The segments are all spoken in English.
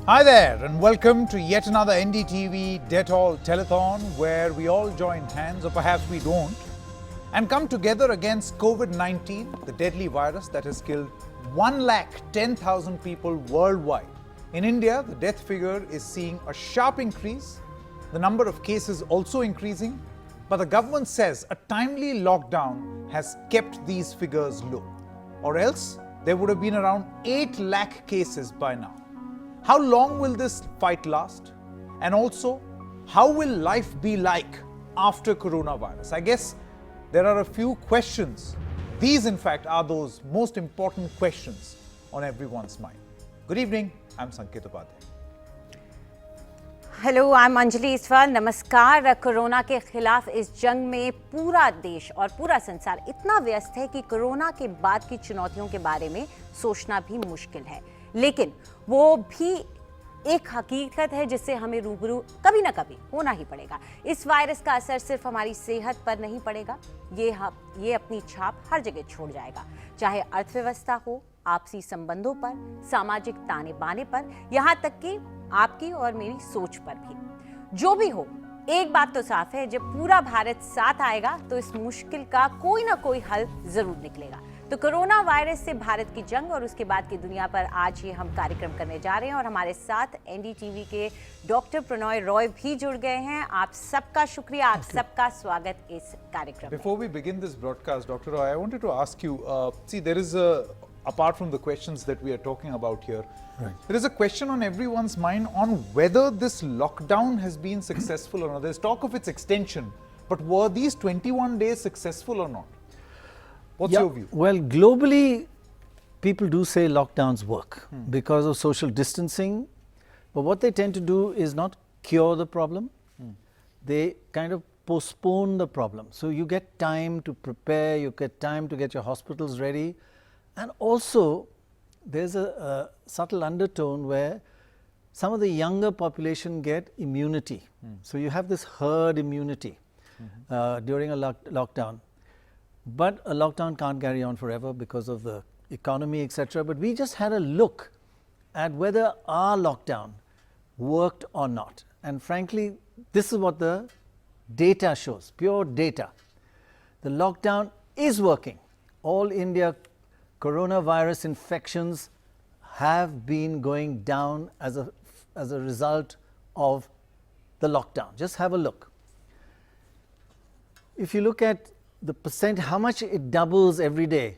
Hi there, and welcome to yet another NDTV-Dettol telethon, where we all join hands, or perhaps we don't, and come together against COVID-19, the deadly virus that has killed 110,000 people worldwide. In India, the death figure is seeing a sharp increase, the number of cases also increasing, but the government says a timely lockdown has kept these figures low, or else there would have been around 8 lakh cases by now. How long will this fight last? And also, how will life be like after coronavirus? I guess there are a few questions. These, in fact, are those most important questions on everyone's mind. Good evening, I'm Sanket Upadhyay. Hello, I am Anjali Iswal. नमस्कार। Corona के खिलाफ इस जंग में पूरा देश और पूरा संसार इतना व्यस्त है कि कोरोना के बाद की चुनौतियों के बारे में सोचना भी मुश्किल है, लेकिन वो भी एक हकीकत है जिससे हमें रूबरू कभी ना कभी होना ही पड़ेगा। इस वायरस का असर सिर्फ हमारी सेहत पर नहीं पड़ेगा, ये अपनी छाप हर जगह छोड़ जाएगा, चाहे अर्थव्यवस्था हो, आपसी संबंधों पर, सामाजिक ताने बाने पर, यहाँ तक कि आपकी और मेरी सोच पर भी। जो भी हो, एक बात तो साफ है, जब पूरा भारत साथ आएगा तो इस मुश्किल का कोई ना कोई हल जरूर निकलेगा। तो कोरोना वायरस से भारत की जंग और उसके बाद की दुनिया पर आज ये हम कार्यक्रम करने जा रहे हैं, और हमारे साथ एनडीटीवी के डॉक्टर प्रणय रॉय भी जुड़ गए हैं। आप सबका शुक्रिया, आप सबका स्वागत इस कार्यक्रम में। Before we begin this broadcast, Dr. Roy, I wanted to ask you, see, there is apart from the questions that we are talking about here, there is a question on everyone's mind on whether this lockdown has been successful or not. There's talk of its extension, but were these 21 days successful or not? What's your view? Well, globally, people do say lockdowns work because of social distancing, but what they tend to do is not cure the problem. They kind of postpone the problem. So you get time to prepare, you get time to get your hospitals ready, and also there's a subtle undertone where some of the younger population get immunity. So you have this herd immunity during a lockdown. But a lockdown can't carry on forever because of the economy, etc. But we just had a look at whether our lockdown worked or not. And frankly, this is what the data shows, pure data. The lockdown is working. All India coronavirus infections have been going down as a result of the lockdown. Just have a look. If you look at the percent, how much it doubles every day.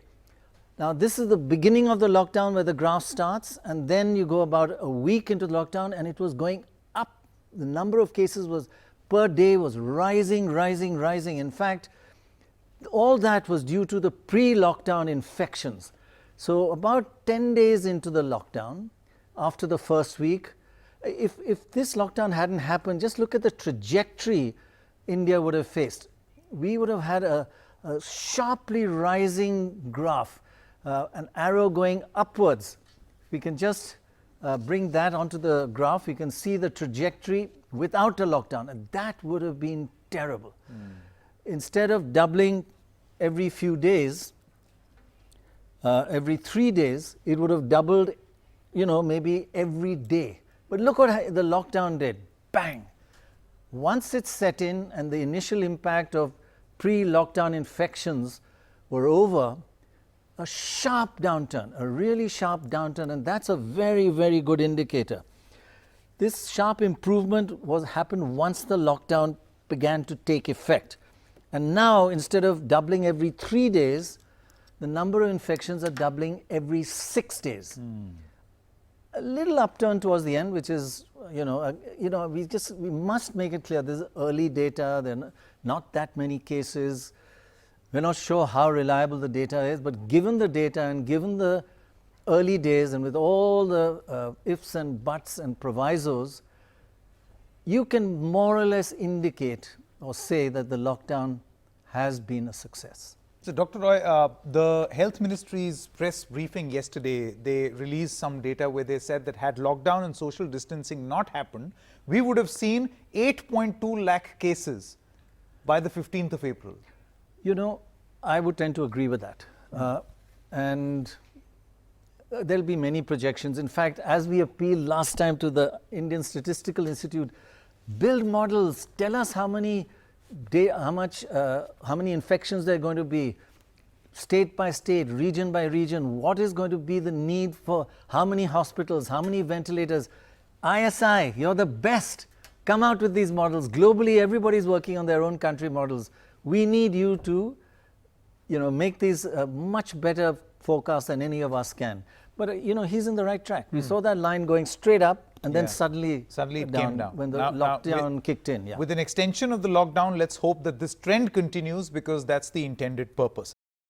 Now, this is the beginning of the lockdown where the graph starts, and then you go about a week into the lockdown and it was going up. The number of cases was per day was rising. In fact, all that was due to the pre-lockdown infections. So about 10 days into the lockdown, after the first week, if this lockdown hadn't happened, just look at the trajectory India would have faced. We would have had a sharply rising graph, an arrow going upwards. We can just bring that onto the graph. You can see the trajectory without a lockdown, and that would have been terrible. Instead of doubling every few days, every 3 days, it would have doubled, maybe every day. But look what the lockdown did. Bang! Once it set in and the initial impact of pre-lockdown infections were over, a sharp downturn, a really sharp downturn, and that's a very, very good indicator. This sharp improvement happened once the lockdown began to take effect. And now, instead of doubling every 3 days, the number of infections are doubling every 6 days. A little upturn towards the end, which is, we must make it clear, this is early data, there are not that many cases. We're not sure how reliable the data is, but given the data and given the early days and with all the ifs and buts and provisos, you can more or less indicate or say that the lockdown has been a success. So, Dr. Roy, the Health Ministry's press briefing yesterday, they released some data where they said that had lockdown and social distancing not happened, we would have seen 8.2 lakh cases by the 15th of April. I would tend to agree with that. And there'll be many projections. In fact, as we appealed last time to the Indian Statistical Institute, build models, tell us how many infections there are going to be, state by state, region by region, what is going to be the need for how many hospitals, how many ventilators. ISI, you're the best. Come out with these models. Globally, everybody's working on their own country models. We need you to, make these much better forecasts than any of us can. But, he's in the right track. We saw that line going straight up and then suddenly it came down. When the lockdown kicked in. Yeah. With an extension of the lockdown, let's hope that this trend continues because that's the intended purpose.